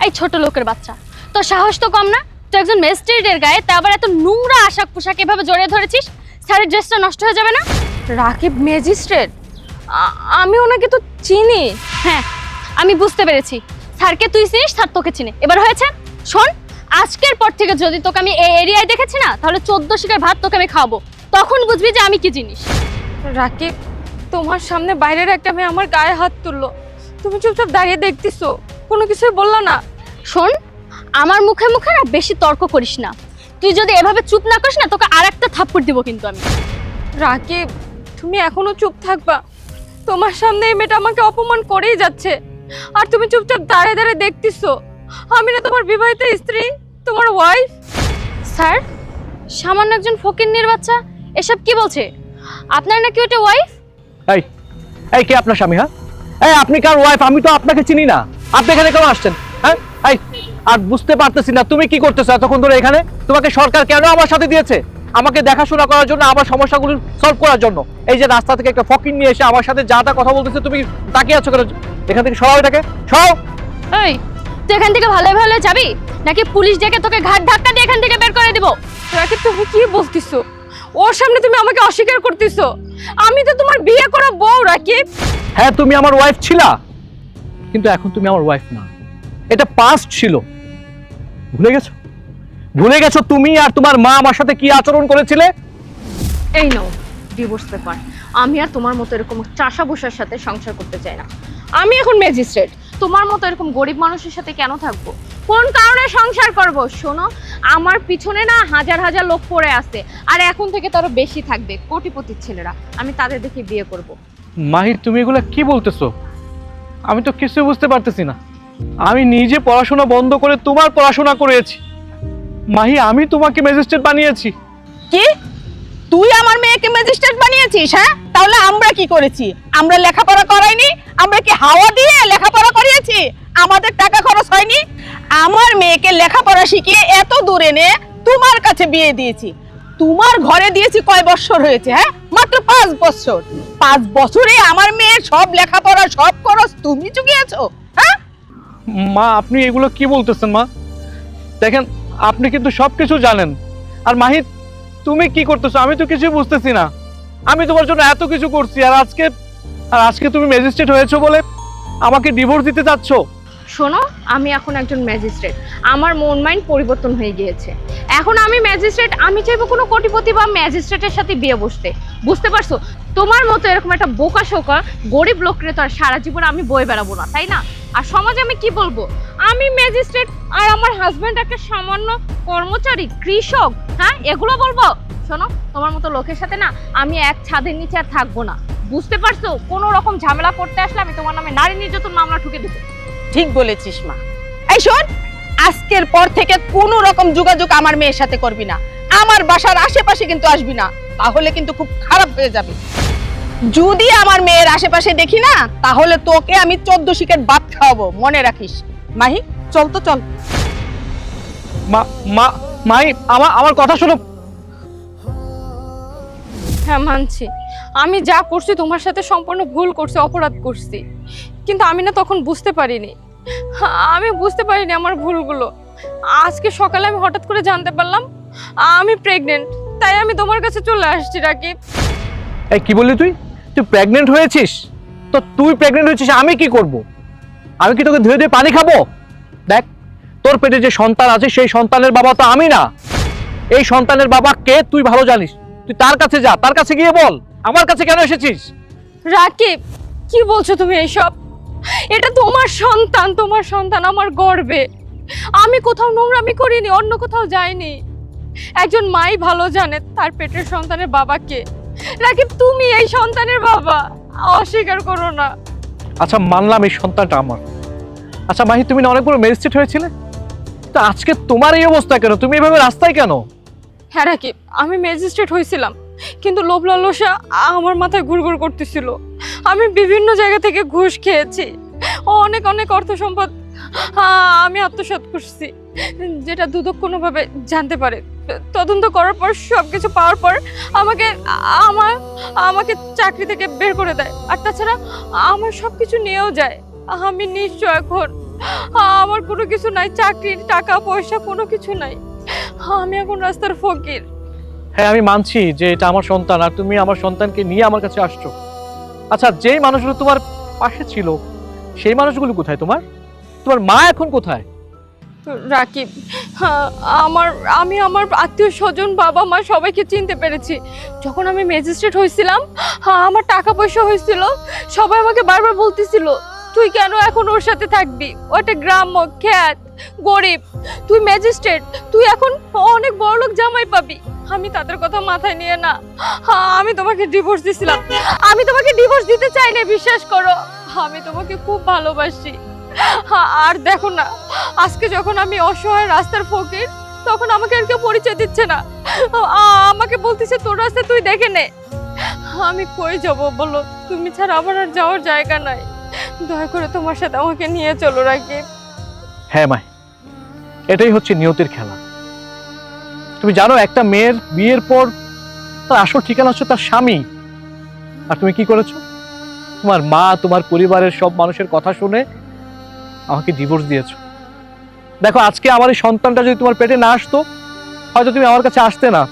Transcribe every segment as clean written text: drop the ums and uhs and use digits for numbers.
এই ছোট লোকের বাচ্চা, তোর সাহস তো কম না? তুই একজন ম্যাজিস্ট্রেটের গায়ে তা আবার এত নোংরা আশাক পোশাক এভাবে জড়িয়ে ধরেছিস, স্যারের ড্রেসটা নষ্ট হয়ে যাবে না? রাকিব ম্যাজিস্ট্রেট? আমি ওনাকে তো চিনি। হ্যাঁ, আমি বুঝতে পেরেছি। স্যারকে তুই চিনিস, স্যার তোকে চিনে। এবার হয়েছে? শোন, আজকের পর থেকে যদি তোকে আমি এই এরিয়ায় দেখেছি না, তাহলে 14 শিকের ভাত তোকে আমি খাওয়াবো, তখন বুঝবি যে আমি কি জিনিস। রাকিব, তোমার সামনে বাইরের একটা মেয়ে আমার গায়ে হাত তুললো, তুমি চুপচাপ দাঁড়িয়ে দেখতেছো, কোনো কিছুই বললো না। শোন, আমার মুখে মুখে না বেশি তর্ক করিস না। তুই যদি এভাবে চুপ না করিস না, তোকে আর একটা থাপ্পড় দিব কিন্তু আমি। রাকিব, তুমি এখনো চুপ থাকবা? তোমার সামনে এই মেয়েটা আমাকে অপমান করেই যাচ্ছে, আর তুমি চুপচাপ দাঁড়িয়ে দাঁড়িয়ে দেখতেছো। আমি না তোমার বিবাহিত স্ত্রী, তোমার ওয়াইফ। স্যার, সামান্য একজন ফকিন্নির বাচ্চা এসব কি বলছে? আপনার নাকি ওটা ওয়াইফ? এই এই কে আপনার স্বামী? হ্যাঁ, এই আপনি কার ওয়াইফ? আমি তো আপনাকে চিনি না। আপনি এখানে কেন আসছেন? হ্যাঁ, এই আর বুঝতে পারতেছি না তুমি কি করতেছো এতক্ষণ ধরে এখানে? তোমাকে সরকার কেন আমার সাথে দিয়েছে? আমাকে দেখাশোনা করার জন্য, আমার সমস্যাগুলো সলভ করার জন্য। এই যে রাস্তা থেকে একটা ফকির নিয়ে এসে আমার সাথে যা তা কথা বলতেছে, তুমি তাকিয়ে আছো কেন? এখান থেকে সরাও এটাকে, সরাও। এই, তুই এখান থেকে ভালো ভালো যাবি নাকি পুলিশ ডেকে তোকে ঘাট ধাক্কা দিয়ে এখান থেকে বের করে দিব? রাকিব, তুমি কি বলতেছো? ওর সামনে তুমি আমাকে অস্বীকার করতেছো? আমি তো তোমার বিয়ে করা বউ রাকিব। হ্যাঁ, তুমি আমার ওয়াইফ ছিলা, কিন্তু এখন তুমি আমার ওয়াইফ না। এটা পাস্ট ছিল, ভুলে গেছো? ভুলে গেছো তুমি আর তোমার মা আমার সাথে কি আচরণ করেছিলে? এই নাও ডিভোর্স পেপার। আমি আর তোমার মতো এরকম চাষা বসার সাথে সংসার করতে চাই না। আমি এখন ম্যাজিস্ট্রেট, তোমার মতো এরকম গরিব মানুষের সাথে কেন থাকবো? কোন কারণে সংসার করব? শোনো, আমার পিছনে না হাজার হাজার লোক পড়ে আছে, আর এখন থেকে তারও বেশি থাকবে, কোটিপতির ছেলেরা। আমি তাদের দেখে বিয়ে করব। মাহির, তুমি এগুলা কি বলতেছো? আমি তো কিছু বুঝতে পারতেছি না। আমি নিজে পড়াশোনা বন্ধ করে তোমার পড়াশোনা করেছি। মাহি, আমি তোমাকে ম্যাজিস্ট্রেট বানিয়েছি। কি তুই আমার মেয়েকে ম্যাজিস্ট্রেট বানিয়েছিস? হ্যাঁ, তাহলে আমরা কি করেছি? আমরা লেখাপড়া করাইনি? আমরা কি হাওয়া দিয়ে লেখাপড়া করিয়েছি? আমাদের টাকা খরচ হয়নি? আমার মেয়েকে লেখাপড়া শিখিয়ে এত দূর এনে তোমার কাছে বিয়ে দিয়েছি। তোমার ঘরে দিয়েছি কয় বছর হয়েছে? হ্যাঁ, মাত্র 5 বছর। 5 বছরে আমার মেয়ের সব লেখাপড়া, সব খরচ তুমি চুকিয়েছো। হ্যাঁ মা, আপনি এগুলো কি বলতেছেন? মা দেখেন, আপনি কিন্তু সবকিছু জানেন। আর মাহি, তুমি কি করতেছো? আমি তো কিছু বুঝতেছি না। আমি তোমার জন্য এত কিছু করছি, আর আজকে তুমি ম্যাজিস্ট্রেট হয়েছো বলে আমাকে ডিভোর্স দিতে চাচ্ছ? শোনো, আমি এখন একজন ম্যাজিস্ট্রেট, আমার মন মাইন্ড পরিবর্তন হয়ে গিয়েছে। এখন আমি ম্যাজিস্ট্রেট, আমি চাইবো কোনো কোটিপতি বা ম্যাজিস্ট্রেটের সাথে বিয়ে বসতে। বুঝতে পারছো? তোমার মতো এরকম একটা বোকা শোকা গরিব লোকরে তো আর সারা জীবন আমি বয়ে বেড়াবো না, তাই না? আর সমাজে আমি কি বলবো? আমি ম্যাজিস্ট্রেট আর আমার হাজব্যান্ড একটা সামান্য কর্মচারী, কৃষক। হ্যাঁ, এগুলো বলবো? শোনো, তোমার মতো লোকের সাথে না আমি এক ছাদের নিচে আর থাকবো না। বুঝতে পারছো? কোনো রকম ঝামেলা করতে আসলে আমি তোমার নামে নারী নির্যাতন মামলা ঠুকে দেবো। ঠিক বলেছিস মা। এই শোন, আজকের পর থেকে কোনো রকম যোগাযোগ আমার মেয়ের সাথে করবি না। আমার বাসার আশেপাশে কিন্তু আসবি না, তাহলে কিন্তু খুব খারাপ হয়ে যাবে। যদি আমার মেয়ের আশেপাশে দেখি না, তাহলে তোকে আমি 14 শিকের ভাত খাওয়াবো, মনে রাখিস। মাহি, চল তো চল। মাহি, আমার কথা শোনো। হ্যাঁ, মানছি আমি যা করছি তোমার সাথে সম্পূর্ণ ভুল করছি, অপরাধ করছি, কিন্তু আমি না তখন বুঝতে পারিনি। আমি বুঝতে পারিনি আমার ভুলগুলো। আজকে সকালে আমি হঠাৎ করে জানতে পারলাম আমি প্রেগনেন্ট, তাই আমি তোমার কাছে চলে আসছি। রাকিব, এই কি বললি তুই? তুই প্রেগনেন্ট হয়েছিস? তো তুই প্রেগনেন্ট হয়েছিস, আমি কি করব? আমি কি তোকে ধুয়ে ধুয়ে পানি খাবো? দেখ, তোর পেটে যে সন্তান আছে সেই সন্তানের বাবা তো আমি না। এই সন্তানের বাবা কে তুই ভালো জানিস। তুই তার কাছে যা, তার কাছে গিয়ে বল আমার কাছে কেন এসেছিস। রাকিব, কি বলছো তুমি এইসব? এটা তোমার সন্তান, তোমার সন্তান আমার গর্বে। আমি কোথাও নোংরামি করিনি, অন্য কোথাও যাইনি। একজন মাই ভালো জানে তার পেটের সন্তানের বাবাকে। রাকিব, তুমি এই সন্তানের বাবা, অস্বীকার করো না। আচ্ছা, মানলাম এই সন্তানটা আমার। আচ্ছা মাহি, তুমি না অনেক বড় ম্যাজিস্ট্রেট হয়েছিলে, তো আজকে তোমার এই অবস্থা কেন? তুমি এভাবে রাস্তায় কেন? হ্যাঁ রাকিব, আমি ম্যাজিস্ট্রেট হয়েছিলাম, কিন্তু লোভ লালসা আমার মাথায় ঘুরঘুর করতেছিল। আমি বিভিন্ন জায়গা থেকে ঘুষ খেয়েছি, অনেক অনেক অর্থ সম্পদ আমি আত্মসাৎ করছি, যেটা দুদক কোনোভাবে জানতে পারে। তদন্ত করার পর সবকিছু পাওয়ার পর আমাকে চাকরি থেকে বের করে দেয়, আর তাছাড়া আমার সবকিছু নিয়েও যায়। আমি নিশ্চয় এখন আমার কোনো কিছু নাই, চাকরির টাকা পয়সা কোনো কিছু নাই। আমি এখন রাস্তার ফকির। হ্যাঁ আমি মানছি যে এটা আমার সন্তান, আর তুমি আমার সন্তানকে নিয়ে আমার কাছে আসছো। আচ্ছা, যেই মানুষগুলো তোমার পাশে ছিল সেই মানুষগুলো কোথায়? তোমার তোমার মা এখন কোথায়? রাকিব, আমি আমার আত্মীয় স্বজন, বাবা মা সবাইকে চিনতে পেরেছি। যখন আমি ম্যাজিস্ট্রেট হয়েছিলাম, আমার টাকা পয়সা হয়েছিল, সবাই আমাকে বারবার বলতেছিল তুই কেন এখন ওর সাথে থাকবি, ও একটা গ্রাম্য খ্যাত গরিব, তুই ম্যাজিস্ট্রেট, তুই এখন অনেক বড়লোক জামাই পাবি। আমি তাদের কথা মাথায় নিয়ে না, আমি তোমাকে ডিভোর্স দিছিলাম। আমি তোমাকে ডিভোর্স দিতে চাই না, বিশ্বাস করো, আমি তোমাকে খুব ভালোবাসি। আর দেখো না, আজকে যখন আমি অসহায় রাস্তার ফকির, তখন আমাকে আর কেউ পরিচয় দিচ্ছে না। আমাকে বলতেছে তোর রাস্তা তুই দেখে নে। আমি কই যাব বলো, তুমি ছাড়া আমার আর যাওয়ার জায়গা নাই। দয়া করে তোমার সাথে আমাকে নিয়ে চলো রাকিব। হ্যাঁ মাই, এটাই হচ্ছে নিয়তির খেলা। তুমি জানো একটা মেয়ের বিয়ের পর তার আসল ঠিকানা হচ্ছে তার স্বামী, আর তুমি কি করেছো? তোমার মা, তোমার পরিবারের সব মানুষের কথা শুনে আমাকে ডিভোর্স দিয়েছো। দেখো, আজকে আমার এই সন্তানটা যদি তোমার পেটে না আসতো, হয়তো তুমি আমার কাছে আসতে না।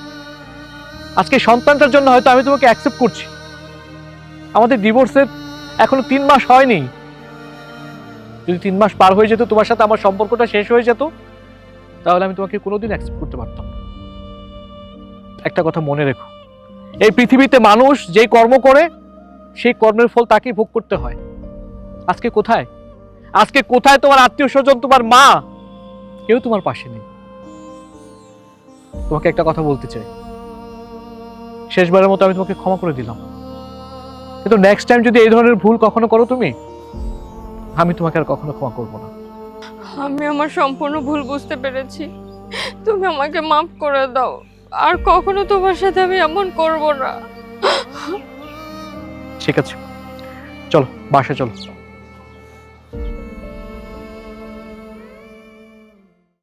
আজকে সন্তানটার জন্য হয়তো আমি তোমাকে অ্যাকসেপ্ট করছি। আমাদের ডিভোর্সের এখনো 3 মাস হয়নি। যদি 3 মাস পার হয়ে যেত, তোমার সাথে আমার সম্পর্কটা শেষ হয়ে যেত, তাহলে আমি তোমাকে কোনোদিন অ্যাকসেপ্ট করতে পারতাম না। একটা কথা মনে রেখো, এই পৃথিবীতে মানুষ যেই কর্ম করে সেই কর্মের ফল তাকেই ভোগ করতে হয়। আজকে কোথায়, আজকে কোথায় তোমার আত্মীয় স্বজন, তোমার মা? কেউ তোমার পাশে নেই। তোমাকে একটা কথা বলতে চাই, শেষবারের মতো আমি তোমাকে ক্ষমা করে দিলাম, কিন্তু নেক্সট টাইম যদি এই ধরনের ভুল কখনো করো তুমি, আমি তোমাকে আর কখনো ক্ষমা করবো না। আমি আমার সম্পূর্ণ ভুল বুঝতে পেরেছি, তুমি আমাকে মাফ করে দাও। আর কখনো তোমার সাথে আমি এমন করব না। ঠিক আছে, চলো বাসায় চলো।